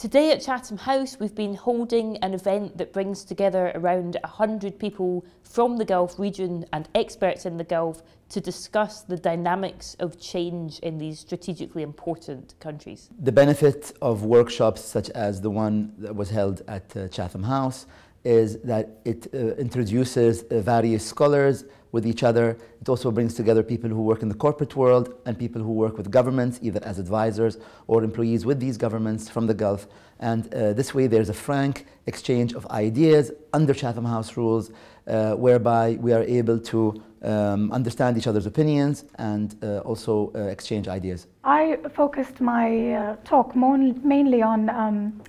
Today at Chatham House we've been holding an event that brings together around 100 people from the Gulf region and experts in the Gulf to discuss the dynamics of change in these strategically important countries. The benefit of workshops such as the one that was held at Chatham House is that it introduces various scholars with each other. It also brings together people who work in the corporate world and people who work with governments, either as advisors or employees with these governments from the Gulf. And this way there's a frank exchange of ideas under Chatham House rules, whereby we are able to understand each other's opinions and also exchange ideas. I focused my talk mainly on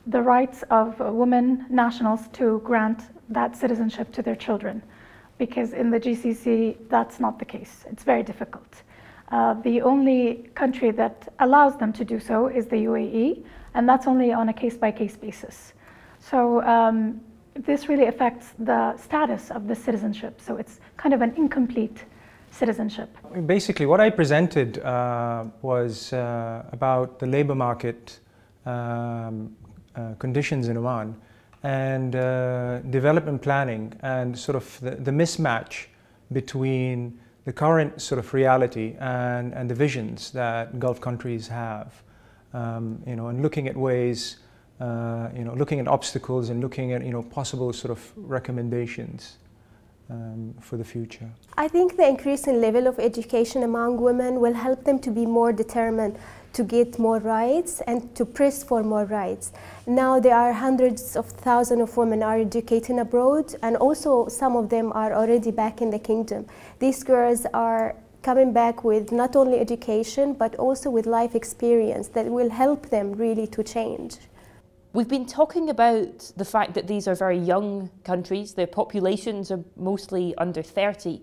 the rights of women nationals to grant that citizenship to their children, because in the GCC that's not the case. It's very difficult. The only country that allows them to do so is the UAE, and that's only on a case-by-case basis. So this really affects the status of the citizenship, so it's kind of an incomplete citizenship. Basically what I presented was about the labor market conditions in Oman and development planning and sort of the mismatch between the current sort of reality and the visions that Gulf countries have, and looking at ways, looking at obstacles and looking at possible sort of recommendations for the future. I think the increasing level of education among women will help them to be more determined to get more rights and to press for more rights. Now there are hundreds of thousands of women are educating abroad, and also some of them are already back in the kingdom. These girls are coming back with not only education but also with life experience that will help them really to change. We've been talking about the fact that these are very young countries, their populations are mostly under 30,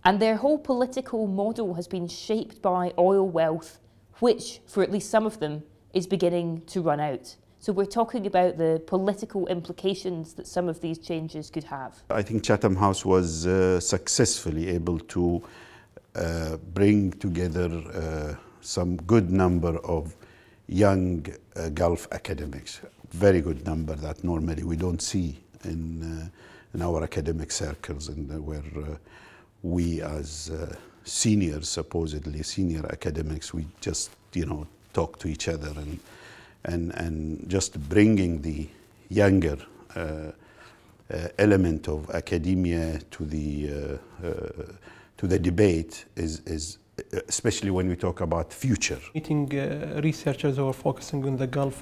and their whole political model has been shaped by oil wealth, which, for at least some of them, is beginning to run out. So we're talking about the political implications that some of these changes could have. I think Chatham House was successfully able to bring together some good number of young Gulf academics. Very good number that normally we don't see in our academic circles, and where we as seniors, supposedly senior academics, we just talk to each other, and just bringing the younger element of academia to the debate is especially when we talk about future. Meeting researchers who are focusing on the Gulf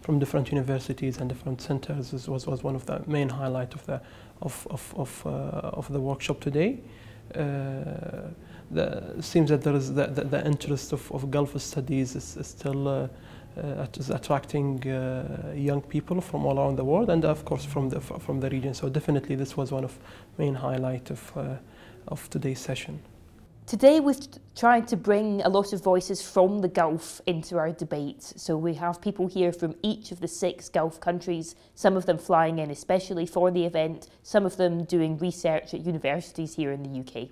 from different universities and different centers was one of the main highlights of the workshop today. It seems that there is the interest of Gulf studies is still attracting young people from all around the world, and of course from the region. So definitely this was one of main highlight of today's session. Today we've tried to bring a lot of voices from the Gulf into our debate. So we have people here from each of the 6 Gulf countries, some of them flying in especially for the event, some of them doing research at universities here in the UK.